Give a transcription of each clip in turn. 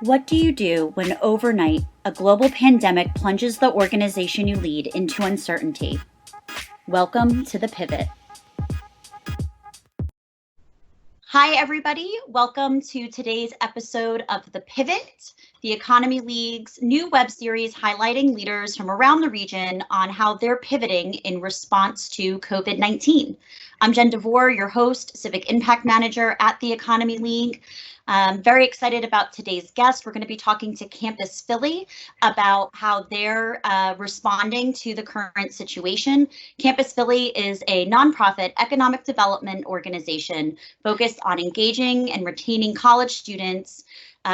What do you do when overnight a global pandemic plunges the organization you lead into uncertainty? Welcome to The Pivot. Hi, everybody. Welcome to today's episode of The Pivot, the Economy League's new web series highlighting leaders from around the region on how they're pivoting in response to COVID-19. I'm Jen Deborah, your host, Civic Impact Manager at the Economy League. I'm very excited about today's guest. We're going to be talking to Campus Philly about how they're responding to the current situation. Campus Philly is a nonprofit economic development organization focused on engaging and retaining college students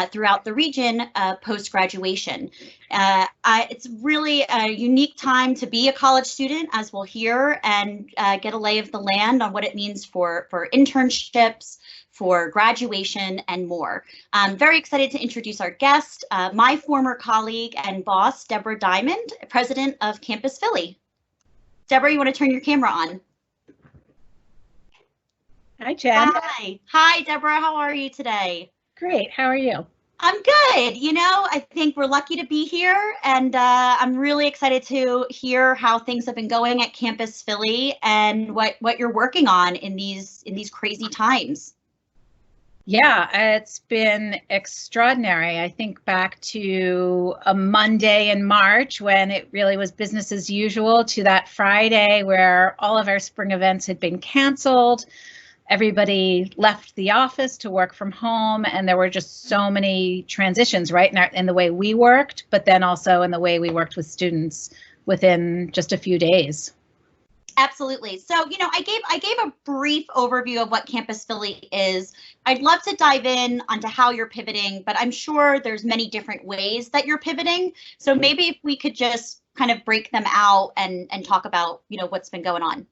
throughout the region post-graduation. It's really a unique time to be a college student, as we'll hear, and get a lay of the land on what it means for internships, for graduation, and more. I'm very excited to introduce our guest, my former colleague and boss, Deborah Diamond, president of Campus Philly. Deborah, you want to turn your camera on? Hi, Jen. Hi, Deborah. How are you today? Great. How are you? I'm good. You know, I think we're lucky to be here, and I'm really excited to hear how things have been going at Campus Philly and what you're working on in these crazy times. Yeah, it's been extraordinary. I think back to a Monday in March when it really was business as usual, to that Friday where all of our spring events had been canceled. Everybody left the office to work from home, and there were just so many transitions, right, in the way we worked, but then also in the way we worked with students within just a few days. Absolutely. So, you know, I gave a brief overview of what Campus Philly is. I'd love to dive in onto how you're pivoting, but I'm sure there's many different ways that you're pivoting. So maybe if we could just kind of break them out and talk about, you know, what's been going on.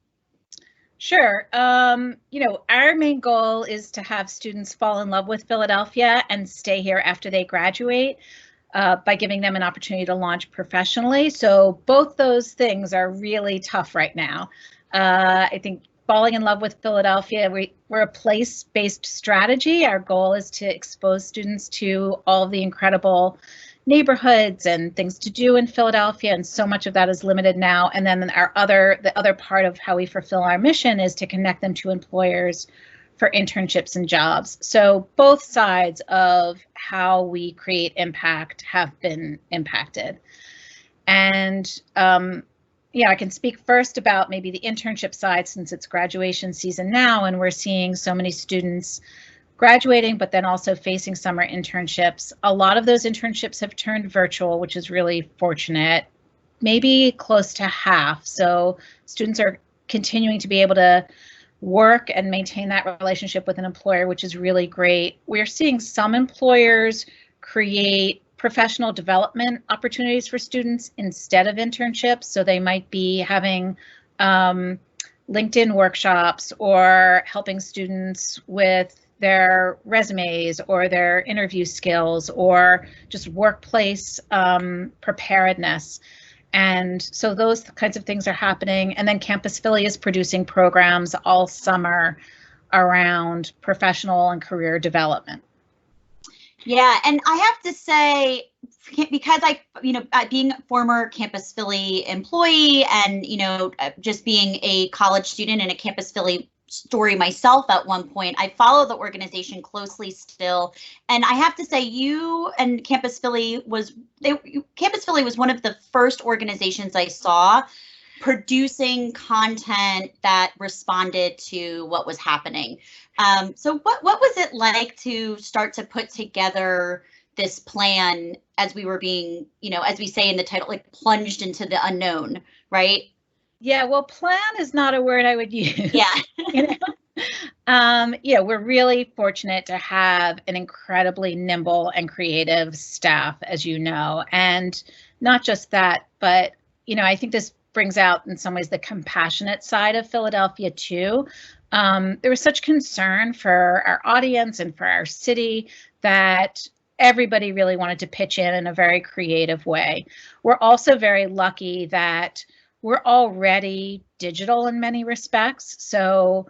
Sure. You know, our main goal is to have students fall in love with Philadelphia and stay here after they graduate. By giving them an opportunity to launch professionally. So both those things are really tough right now. I think falling in love with Philadelphia, we're a place-based strategy. Our goal is to expose students to all the incredible neighborhoods and things to do in Philadelphia, and so much of that is limited now. And then the other part of how we fulfill our mission is to connect them to employers for internships and jobs. So both sides of how we create impact have been impacted. And yeah, I can speak first about maybe the internship side, since it's graduation season now, and we're seeing so many students graduating, but then also facing summer internships. A lot of those internships have turned virtual, which is really fortunate, maybe close to half. So students are continuing to be able to work and maintain that relationship with an employer, which is really great. We're seeing some employers create professional development opportunities for students instead of internships. So they might be having LinkedIn workshops or helping students with their resumes or their interview skills or just workplace preparedness. And so those kinds of things are happening. And then Campus Philly is producing programs all summer around professional and career development. Yeah, and I have to say, because being a former Campus Philly employee and, just being a college student and a Campus Philly story myself at one point, I follow the organization closely still. And I have to say, you and Campus Philly was one of the first organizations I saw producing content that responded to what was happening. So what was it like to start to put together this plan as we were being, as we say in the title, like plunged into the unknown, right? Yeah, well, plan is not a word I would use. Yeah. Yeah, we're really fortunate to have an incredibly nimble and creative staff, as you know, and not just that, but, I think this brings out in some ways the compassionate side of Philadelphia too. There was such concern for our audience and for our city that everybody really wanted to pitch in a very creative way. We're also very lucky that we're already digital in many respects. So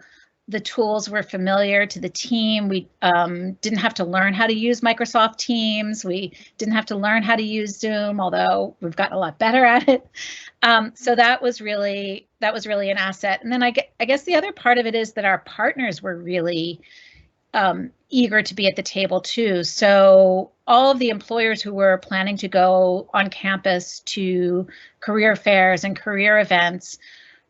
the tools were familiar to the team. We didn't have to learn how to use Microsoft Teams. We didn't have to learn how to use Zoom, although we've gotten a lot better at it. So that was really an asset. And then I guess the other part of it is that our partners were really eager to be at the table too. So all of the employers who were planning to go on campus to career fairs and career events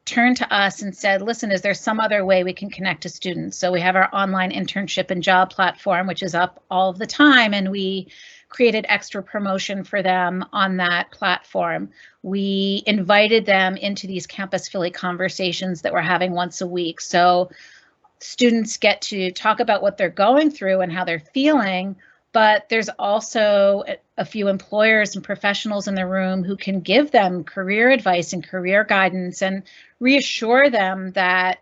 turned to us and said, listen, is there some other way we can connect to students? So we have our online internship and job platform, which is up all of the time, and we created extra promotion for them on that platform. We invited them into these Campus Philly conversations that we're having once a week. So students get to talk about what they're going through and how they're feeling, but there's also a few employers and professionals in the room who can give them career advice and career guidance and reassure them that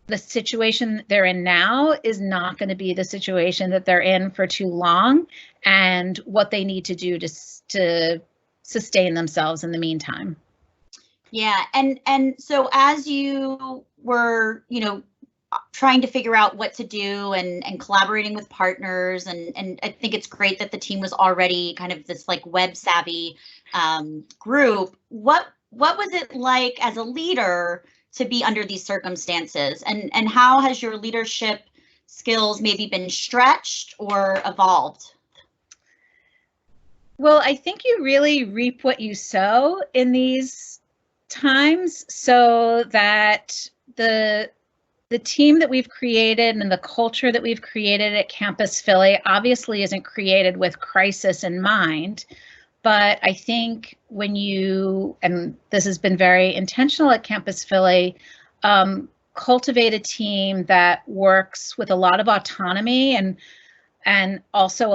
the situation they're in now is not going to be the situation that they're in for too long, and what they need to do to sustain themselves in the meantime. Yeah, and so as you were, trying to figure out what to do and collaborating with partners, and I think it's great that the team was already kind of this like web savvy group. What was it like as a leader to be under these circumstances, and how has your leadership skills maybe been stretched or evolved? Well, I think you really reap what you sow in these times, so that the team that we've created and the culture that we've created at Campus Philly obviously isn't created with crisis in mind. But I think when you, and this has been very intentional at Campus Philly, cultivate a team that works with a lot of autonomy and also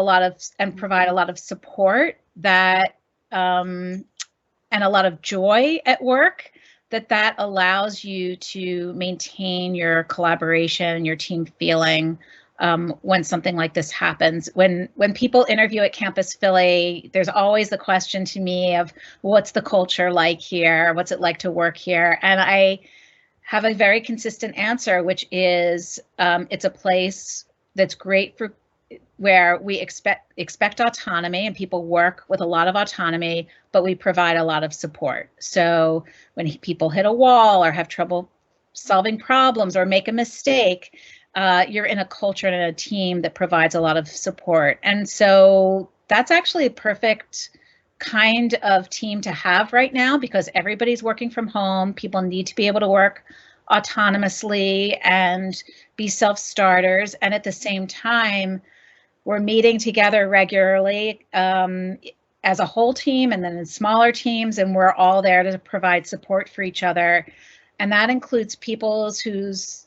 provide a lot of support that and a lot of joy at work, that allows you to maintain your collaboration, your team feeling when something like this happens. When people interview at Campus Philly, there's always the question to me of, what's the culture like here? What's it like to work here? And I have a very consistent answer, which is it's a place that's great for where we expect autonomy, and people work with a lot of autonomy, but we provide a lot of support. So when people hit a wall or have trouble solving problems or make a mistake, you're in a culture and in a team that provides a lot of support. And so that's actually a perfect kind of team to have right now, because everybody's working from home. People need to be able to work autonomously and be self-starters. And at the same time, we're meeting together regularly as a whole team and then in smaller teams, and we're all there to provide support for each other. And that includes people whose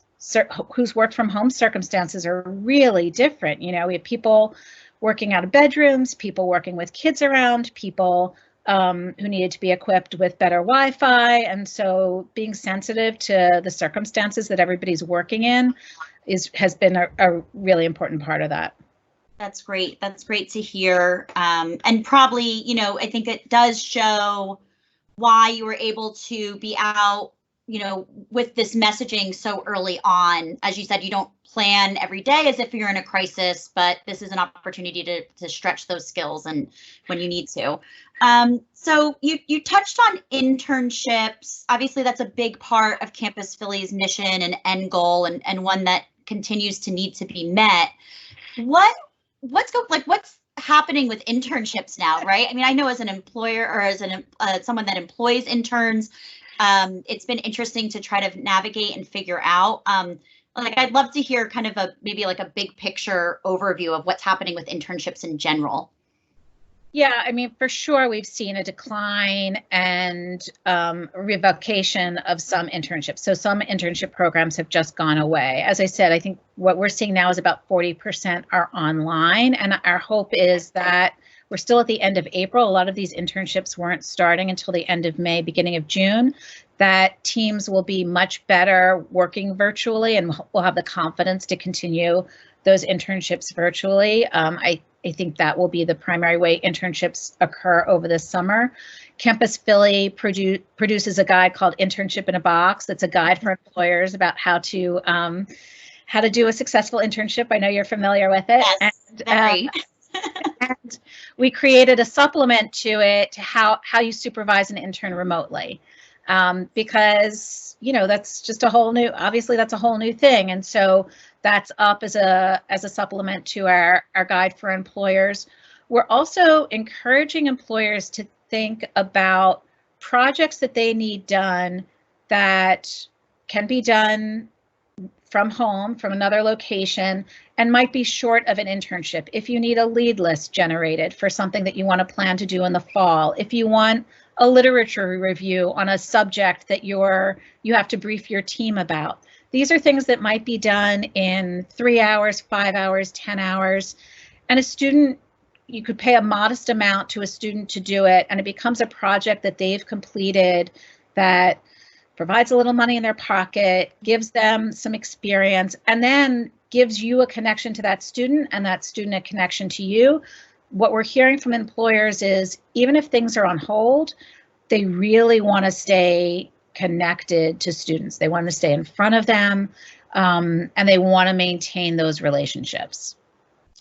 work from home circumstances are really different. We have people working out of bedrooms, people working with kids around, people who needed to be equipped with better Wi-Fi. And so being sensitive to the circumstances that everybody's working in has been a really important part of that. That's great. That's great to hear. And probably, I think it does show why you were able to be out, with this messaging so early on. As you said, you don't plan every day as if you're in a crisis, but this is an opportunity to stretch those skills and when you need to. So you touched on internships. Obviously, that's a big part of Campus Philly's mission and end goal, and one that continues to need to be met. What's happening with internships now, right? I mean, I know as an employer or as someone that employs interns, it's been interesting to try to navigate and figure out. I'd love to hear kind of maybe a big picture overview of what's happening with internships in general. Yeah, I mean, for sure, we've seen a decline and revocation of some internships. So some internship programs have just gone away. As I said, I think what we're seeing now is about 40% are online. And our hope is that we're still at the end of April. A lot of these internships weren't starting until the end of May, beginning of June, that teams will be much better working virtually and will have the confidence to continue those internships virtually. I think that will be the primary way internships occur over the summer. Campus Philly produces a guide called Internship in a Box. That's a guide for employers about how to do a successful internship. I know you're familiar with it. Yes, very. And we created a supplement to it to how you supervise an intern remotely, because that's just obviously that's a whole new thing, and so that's up as a supplement to our guide for employers. We're also encouraging employers to think about projects that they need done that can be done from home, from another location, and might be short of an internship. If you need a lead list generated for something that you want to plan to do in the fall, if you want a literature review on a subject that you have to brief your team about. These are things that might be done in 3 hours, 5 hours, 10 hours. And a student, you could pay a modest amount to a student to do it, and it becomes a project that they've completed that provides a little money in their pocket, gives them some experience, and then gives you a connection to that student and that student a connection to you. What we're hearing from employers is even if things are on hold, they really want to stay connected to students. They want to stay in front of them, and they want to maintain those relationships.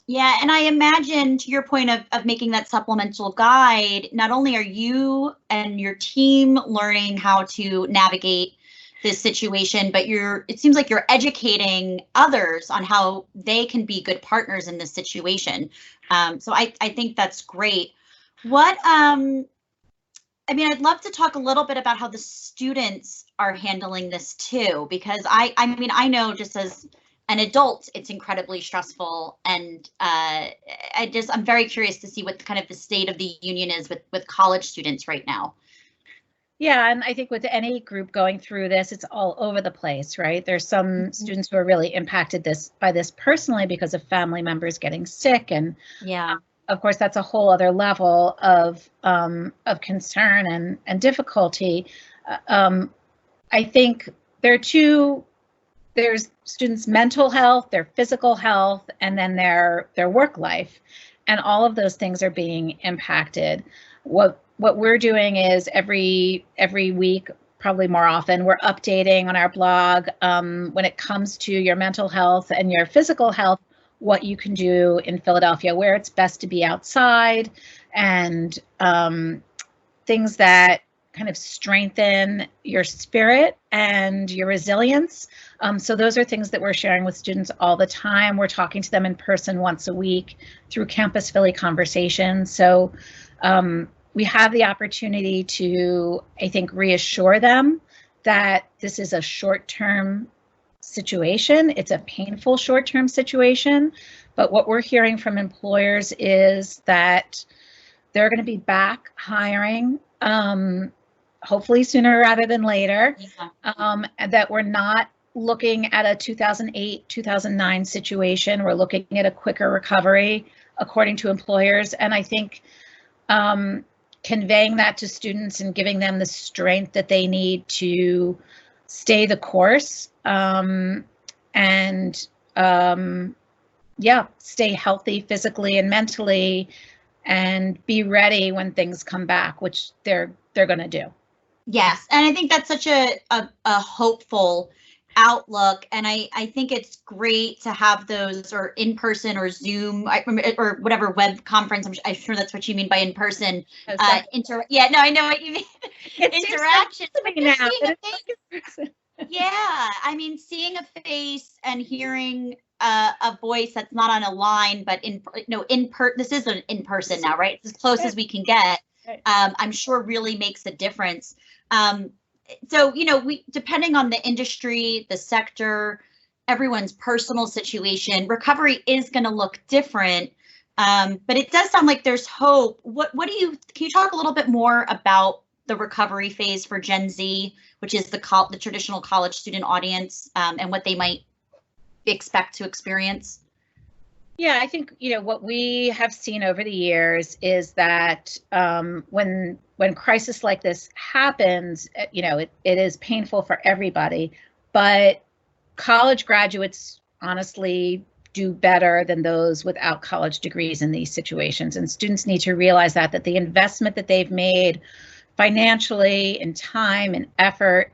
Yeah, and I imagine, to your point of making that supplemental guide, not only are you and your team learning how to navigate this situation, but it seems like you're educating others on how they can be good partners in this situation. So I think that's great. I'd love to talk a little bit about how the students are handling this too, because I know just as an adult, it's incredibly stressful, and I'm very curious to see what kind of the state of the union is with college students right now. Yeah, and I think with any group going through this, it's all over the place, right? There's some students who are really impacted by this personally because of family members getting sick, and yeah, of course that's a whole other level of concern and difficulty. I think there's students' mental health, their physical health, and then their work life, and all of those things are being impacted. What we're doing is every week, probably more often, we're updating on our blog when it comes to your mental health and your physical health, what you can do in Philadelphia, where it's best to be outside, and things that kind of strengthen your spirit and your resilience. So those are things that we're sharing with students all the time. We're talking to them in person once a week through Campus Philly Conversations. So we have the opportunity to, I think, reassure them that this is a short-term situation. It's a painful short-term situation. But what we're hearing from employers is that they're going to be back hiring, hopefully sooner rather than later, and that we're not looking at a 2008, 2009 situation. We're looking at a quicker recovery, according to employers. And I think conveying that to students and giving them the strength that they need to stay the course, stay healthy physically and mentally, and be ready when things come back, which they're going to do. Yes, and I think that's such a hopeful outlook, and I think it's great to have those, or in person or Zoom or whatever web conference. I'm sure that's what you mean by in person. I know what you mean. Interactions. Yeah, I mean, seeing a face and hearing a voice that's not on a line, but this is an in person now, right? It's as close as we can get. I'm sure really makes a difference. So, we, depending on the industry, the sector, everyone's personal situation, recovery is going to look different. But it does sound like there's hope. Can you talk a little bit more about the recovery phase for Gen Z, which is the traditional college student audience, and what they might expect to experience? Yeah, I think, what we have seen over the years is that when crisis like this happens, it is painful for everybody, but college graduates honestly do better than those without college degrees in these situations. And students need to realize that the investment that they've made financially, in time and effort,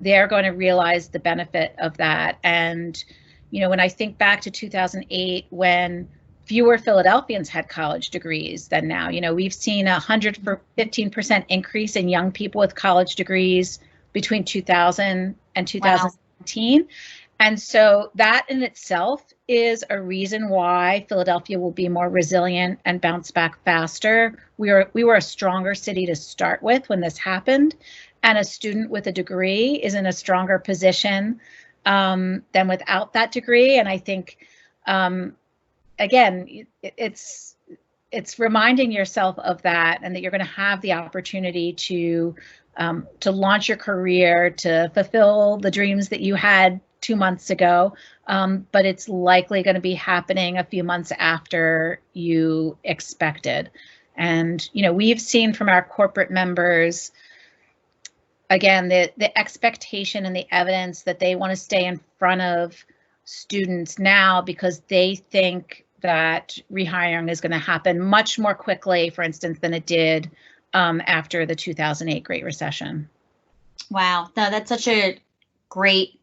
they're going to realize the benefit of that. And, you know, when I think back to 2008, when fewer Philadelphians had college degrees than now, you know, we've seen 115% increase in young people with college degrees between 2000 and 2017. Wow. And so that in itself is a reason why Philadelphia will be more resilient and bounce back faster. We were a stronger city to start with when this happened, and a student with a degree is in a stronger position than without that degree. And I think, again, it's reminding yourself of that, and that you're going to have the opportunity to launch your career, to fulfill the dreams that you had 2 months ago, but it's likely going to be happening a few months after you expected. And, you know, we've seen from our corporate members, again, the expectation and the evidence that they want to stay in front of students now because they think that rehiring is going to happen much more quickly, for instance, than it did after the 2008 Great Recession. Wow, no, that's such a great,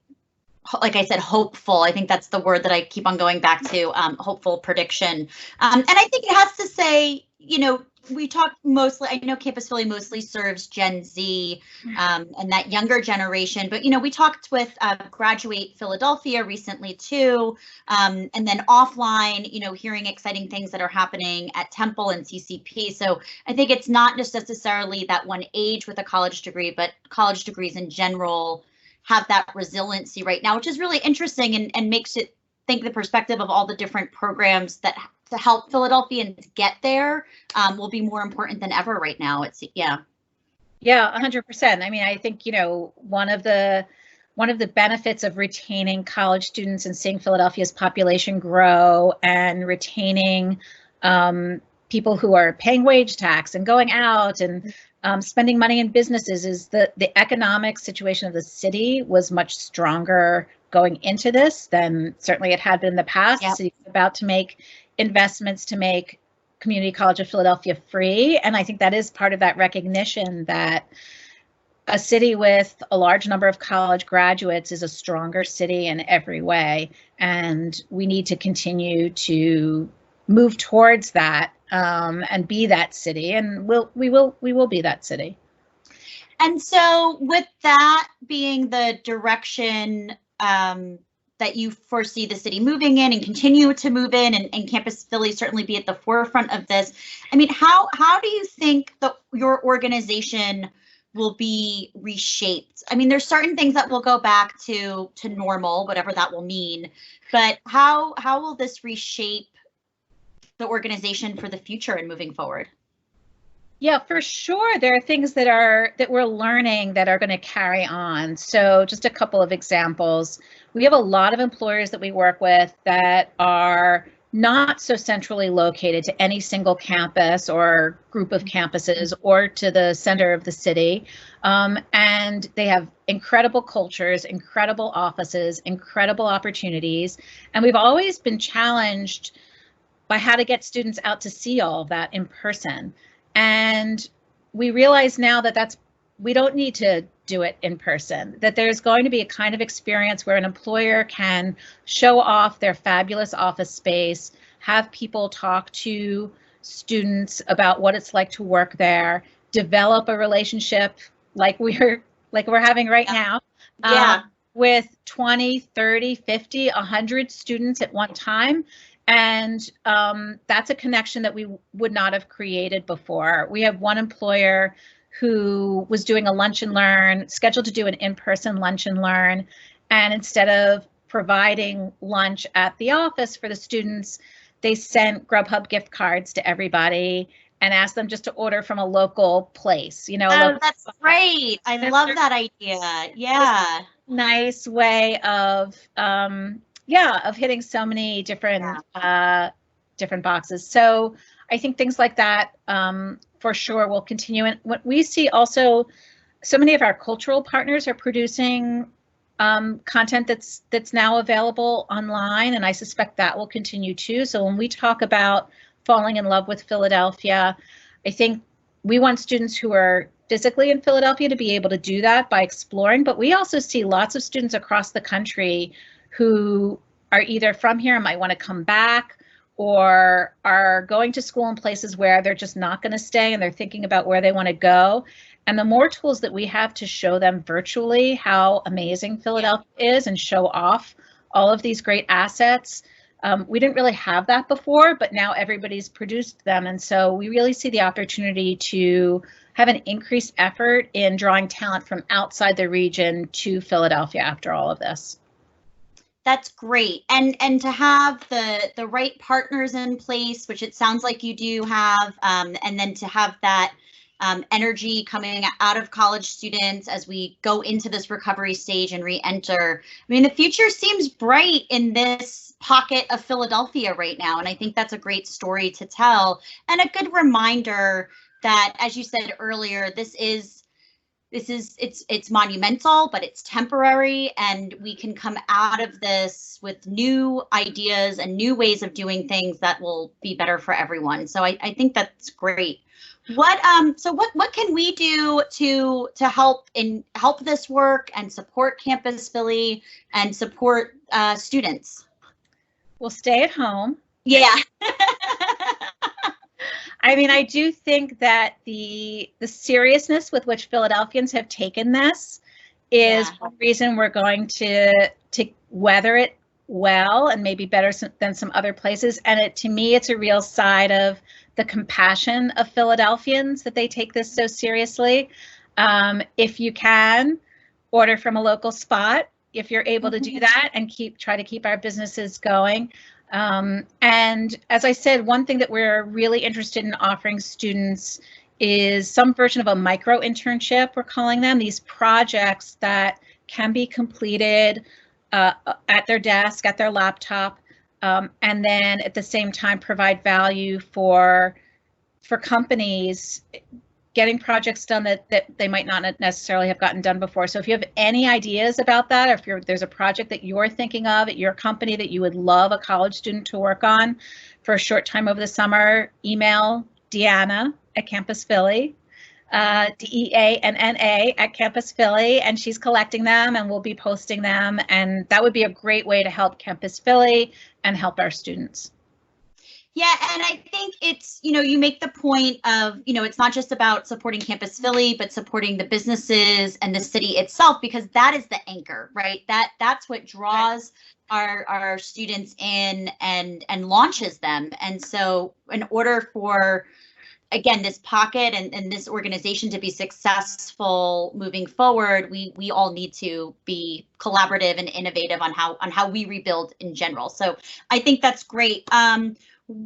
like I said, hopeful. I think that's the word that I keep on going back to, hopeful prediction. And I think it has to say, you know, we talk mostly, I know Campus Philly mostly serves Gen Z and that younger generation, but, you know, we talked with Graduate Philadelphia recently too, and then offline, you know, hearing exciting things that are happening at Temple and CCP. So I think it's not just necessarily that one age with a college degree, but college degrees in general have that resiliency right now, which is really interesting and makes it think the perspective of all the different programs that to help Philadelphians get there will be more important than ever right now. Yeah, 100%. I mean, I think, you know, one of the benefits of retaining college students and seeing Philadelphia's population grow and retaining people who are paying wage tax and going out and spending money in businesses is the economic situation of the city was much stronger going into this than certainly it had been in the past. Yep. The city's about to make investments to make Community College of Philadelphia free. And I think that is part of that recognition that a city with a large number of college graduates is a stronger city in every way. And we need to continue to move towards that and be that city. And we will be that city. And so with that being the direction that you foresee the city moving in and continue to move in, and Campus Philly certainly be at the forefront of this. I mean, how do you think that your organization will be reshaped? I mean, there's certain things that will go back to normal, whatever that will mean, but how will this reshape the organization for the future and moving forward? Yeah, for sure. There are things that we're learning that are going to carry on. So just a couple of examples. We have a lot of employers that we work with that are not so centrally located to any single campus or group of campuses or to the center of the city. And they have incredible cultures, incredible offices, incredible opportunities. And we've always been challenged by how to get students out to see all of that in person. And we realize now that we don't need to do it in person, that there's going to be a kind of experience where an employer can show off their fabulous office space, have people talk to students about what it's like to work there, develop a relationship like we're having right now. With 20, 30, 50, 100 students at one time. And that's a connection that we would not have created before. We have one employer who was doing a lunch and learn, scheduled to do an in-person lunch and learn. And instead of providing lunch at the office for the students, they sent Grubhub gift cards to everybody and asked them just to order from a local place. You know, that's great. I love that idea. Yeah. Nice way of hitting so many different different boxes. So I think things like that for sure will continue. And what we see also, so many of our cultural partners are producing content that's now available online, and I suspect that will continue too. So when we talk about falling in love with Philadelphia, I think we want students who are physically in Philadelphia to be able to do that by exploring, but we also see lots of students across the country who are either from here and might want to come back, or are going to school in places where they're just not going to stay and they're thinking about where they want to go. And the more tools that we have to show them virtually how amazing Philadelphia is and show off all of these great assets. We didn't really have that before, but now everybody's produced them. And so we really see the opportunity to have an increased effort in drawing talent from outside the region to Philadelphia after all of this. That's great. And to have the right partners in place, which it sounds like you do have, and then to have that energy coming out of college students as we go into this recovery stage and re-enter. I mean, the future seems bright in this pocket of Philadelphia right now, and I think that's a great story to tell, and a good reminder that, as you said earlier, it's monumental, but it's temporary, and we can come out of this with new ideas and new ways of doing things that will be better for everyone. So I think that's great. What can we do to help this work and support Campus Philly and support students? Well, stay at home. Yeah. I mean, I do think that the seriousness with which Philadelphians have taken this is one reason we're going to weather it well, and maybe better than some other places. And to me, it's a real side of the compassion of Philadelphians that they take this so seriously. If you can, order from a local spot, if you're able to do that, and try to keep our businesses going. And as I said, one thing that we're really interested in offering students is some version of a micro internship, we're calling them, these projects that can be completed at their desk, at their laptop, and then at the same time provide value for companies getting projects done that they might not necessarily have gotten done before. So if you have any ideas about that, or if there's a project that you're thinking of at your company that you would love a college student to work on for a short time over the summer, email Deanna at Campus Philly, DEANNA at Campus Philly, and she's collecting them and we'll be posting them. And that would be a great way to help Campus Philly and help our students. Yeah, and I think it's, you make the point of, it's not just about supporting Campus Philly, but supporting the businesses and the city itself, because that is the anchor, right? That's what draws our students in and launches them. And so in order for, again, this pocket and this organization to be successful moving forward, we all need to be collaborative and innovative on how we rebuild in general. So I think that's great.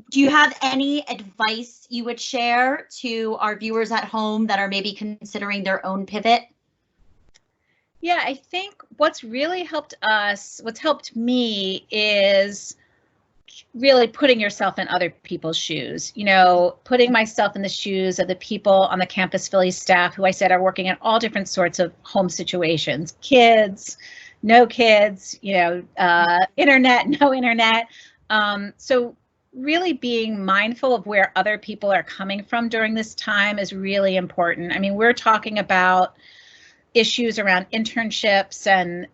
Do you have any advice you would share to our viewers at home that are maybe considering their own pivot? Yeah, I think what's really helped us, what's helped me, is really putting yourself in other people's shoes, putting myself in the shoes of the people on the Campus Philly staff who I said are working in all different sorts of home situations, kids, no kids, internet, no internet. So really being mindful of where other people are coming from during this time is really important. I mean, we're talking about issues around internships and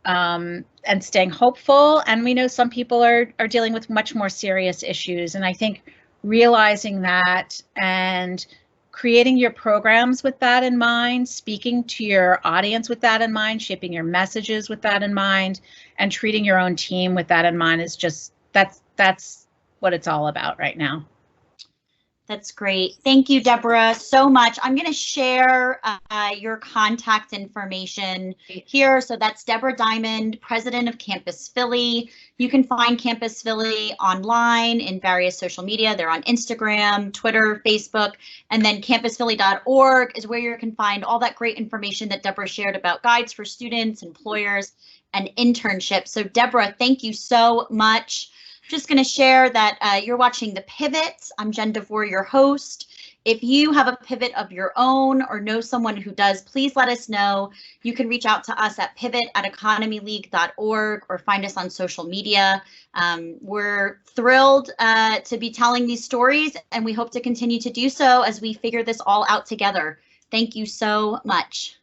staying hopeful, and we know some people are dealing with much more serious issues. And I think realizing that and creating your programs with that in mind, speaking to your audience with that in mind, shaping your messages with that in mind, and treating your own team with that in mind is just that's what it's all about right now. That's great. Thank you, Deborah, so much. I'm going to share your contact information here. So that's Deborah Diamond, president of Campus Philly. You can find Campus Philly online in various social media. They're on Instagram, Twitter, Facebook, and then campusphilly.org is where you can find all that great information that Deborah shared about guides for students, employers, and internships. So Deborah, thank you so much. Just going to share that you're watching The Pivot. I'm Jen DeVore, your host. If you have a pivot of your own or know someone who does, please let us know. You can reach out to us at pivot@economyleague.org or find us on social media. We're thrilled to be telling these stories, and we hope to continue to do so as we figure this all out together. Thank you so much.